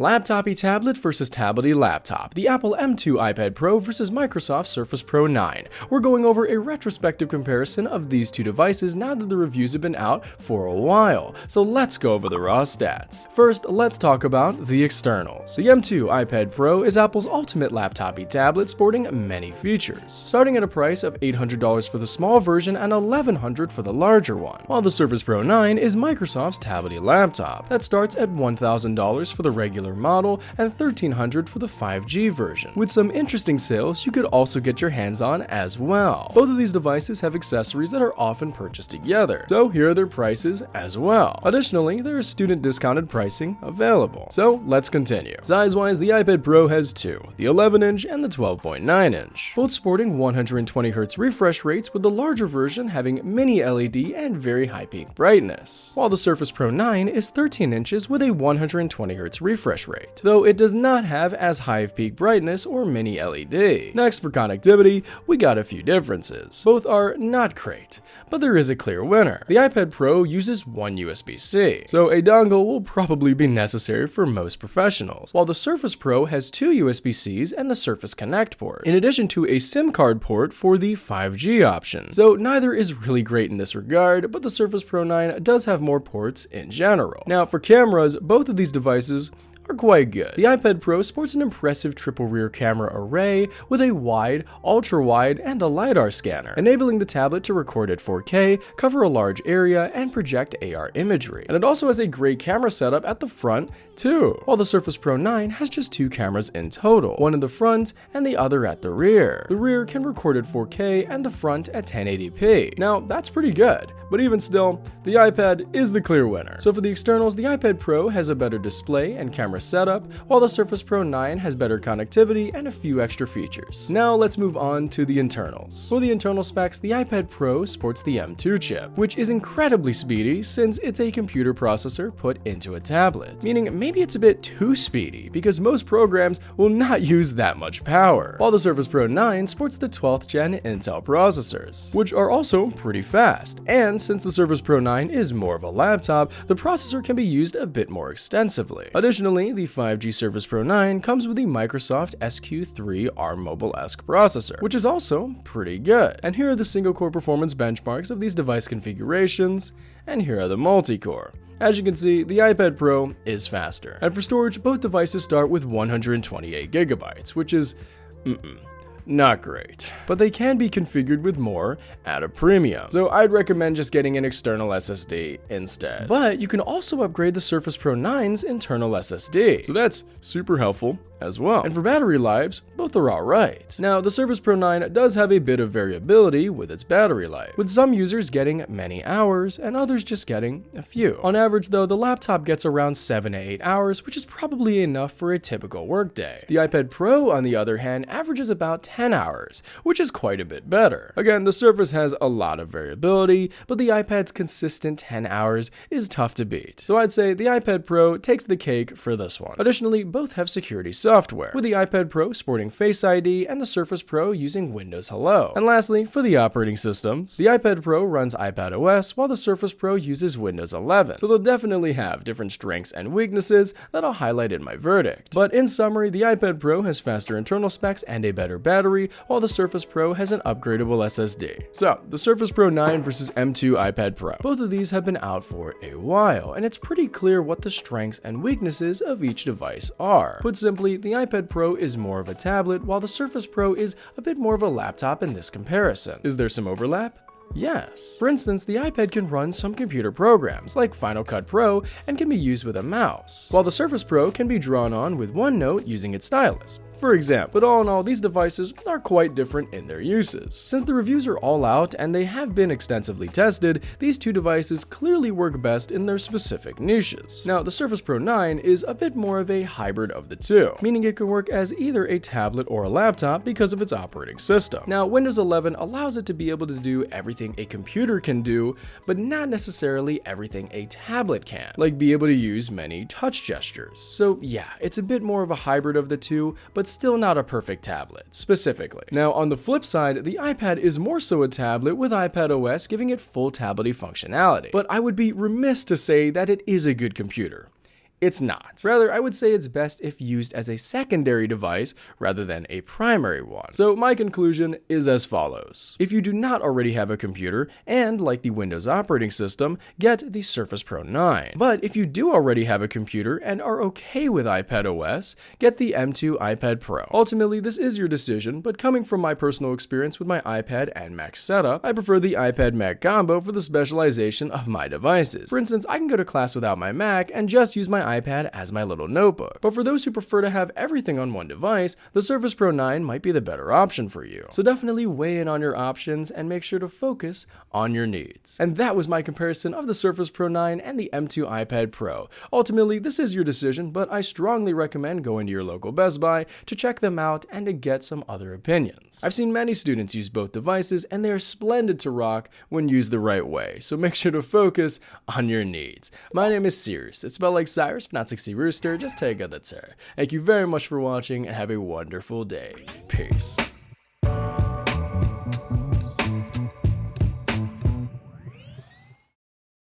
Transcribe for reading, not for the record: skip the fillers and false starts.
Laptop-y tablet versus tablet-y laptop. The Apple M2 iPad Pro versus Microsoft Surface Pro 9. We're going over a retrospective comparison of these two devices now that the reviews have been out for a while. So let's go over the raw stats. First, let's talk about the externals. The M2 iPad Pro is Apple's ultimate laptop-y tablet sporting many features, starting at a price of $800 for the small version and $1,100 for the larger one, while the Surface Pro 9 is Microsoft's tablet-y laptop that starts at $1,000 for the regular model and $1,300 for the 5G version. With some interesting sales you could also get your hands on as well. Both of these devices have accessories that are often purchased together, so here are their prices as well. Additionally, there is student discounted pricing available. So let's continue. Size-wise, the iPad Pro has two, the 11-inch and the 12.9-inch, both sporting 120Hz refresh rates, with the larger version having mini LED and very high peak brightness, while the Surface Pro 9 is 13 inches with a 120Hz refresh rate, though it does not have as high of peak brightness or mini LED. Next, for connectivity, we got a few differences. Both are not great, but there is a clear winner. The iPad Pro uses one USB-C, so a dongle will probably be necessary for most professionals, while the Surface Pro has two USB-Cs and the Surface Connect port, in addition to a SIM card port for the 5G option. So neither is really great in this regard, but the Surface Pro 9 does have more ports in general. Now for cameras, both of these devices are quite good. The iPad Pro sports an impressive triple rear camera array with a wide, ultra-wide, and a LiDAR scanner, enabling the tablet to record at 4K, cover a large area, and project AR imagery. And it also has a great camera setup at the front too, while the Surface Pro 9 has just two cameras in total, one in the front and the other at the rear. The rear can record at 4K and the front at 1080p. Now that's pretty good, but even still, the iPad is the clear winner. So for the externals, the iPad Pro has a better display and camera setup, while the Surface Pro 9 has better connectivity and a few extra features. Now let's move on to the internals. For the internal specs, the iPad Pro sports the M2 chip, which is incredibly speedy since it's a computer processor put into a tablet, meaning maybe it's a bit too speedy because most programs will not use that much power, while the Surface Pro 9 sports the 12th gen Intel processors, which are also pretty fast, and since the Surface Pro 9 is more of a laptop, the processor can be used a bit more extensively. Additionally, the 5G Surface Pro 9 comes with the Microsoft SQ3 ARM Mobile-esque processor, which is also pretty good. And here are the single-core performance benchmarks of these device configurations, and here are the multi-core. As you can see, the iPad Pro is faster. And for storage, both devices start with 128GB, which is not great, but they can be configured with more at a premium. So I'd recommend just getting an external SSD instead. But you can also upgrade the Surface Pro 9's internal SSD, so that's super helpful as well. And for battery lives, both are alright. Now, the Surface Pro 9 does have a bit of variability with its battery life, with some users getting many hours and others just getting a few. On average though, the laptop gets around 7 to 8 hours, which is probably enough for a typical workday. The iPad Pro, on the other hand, averages about 10 hours, which is quite a bit better. Again, the Surface has a lot of variability, but the iPad's consistent 10 hours is tough to beat. So I'd say the iPad Pro takes the cake for this one. Additionally, both have security software, with the iPad Pro sporting Face ID and the Surface Pro using Windows Hello. And lastly, for the operating systems, the iPad Pro runs iPadOS while the Surface Pro uses Windows 11. So they'll definitely have different strengths and weaknesses that I'll highlight in my verdict. But in summary, the iPad Pro has faster internal specs and a better battery, while the Surface Pro has an upgradable SSD. So, the Surface Pro 9 versus M2 iPad Pro. Both of these have been out for a while, and it's pretty clear what the strengths and weaknesses of each device are. Put simply, the iPad Pro is more of a tablet, while the Surface Pro is a bit more of a laptop in this comparison. Is there some overlap? Yes. For instance, the iPad can run some computer programs like Final Cut Pro and can be used with a mouse, while the Surface Pro can be drawn on with OneNote using its stylus, for example. But all in all, these devices are quite different in their uses. Since the reviews are all out and they have been extensively tested, these two devices clearly work best in their specific niches. Now, the Surface Pro 9 is a bit more of a hybrid of the two, meaning it can work as either a tablet or a laptop because of its operating system. Now, Windows 11 allows it to be able to do everything a computer can do, but not necessarily everything a tablet can, like be able to use many touch gestures. So yeah, it's a bit more of a hybrid of the two, but still not a perfect tablet, specifically. Now, on the flip side, the iPad is more so a tablet with iPadOS giving it full tablet-y functionality, but I would be remiss to say that it is a good computer. It's not. Rather, I would say it's best if used as a secondary device rather than a primary one. So my conclusion is as follows. If you do not already have a computer and like the Windows operating system, get the Surface Pro 9. But if you do already have a computer and are okay with iPad OS, get the M2 iPad Pro. Ultimately, this is your decision, but coming from my personal experience with my iPad and Mac setup, I prefer the iPad Mac combo for the specialization of my devices. For instance, I can go to class without my Mac and just use my iPad as my little notebook. But for those who prefer to have everything on one device, the Surface Pro 9 might be the better option for you. So definitely weigh in on your options and make sure to focus on your needs. And that was my comparison of the Surface Pro 9 and the M2 iPad Pro. Ultimately, this is your decision, but I strongly recommend going to your local Best Buy to check them out and to get some other opinions. I've seen many students use both devices and they are splendid to rock when used the right way, so make sure to focus on your needs. My name is Cyrus. It's spelled like Cyrus, but not like Seerooster, just take a the tur. Thank you very much for watching and have a wonderful day. Peace.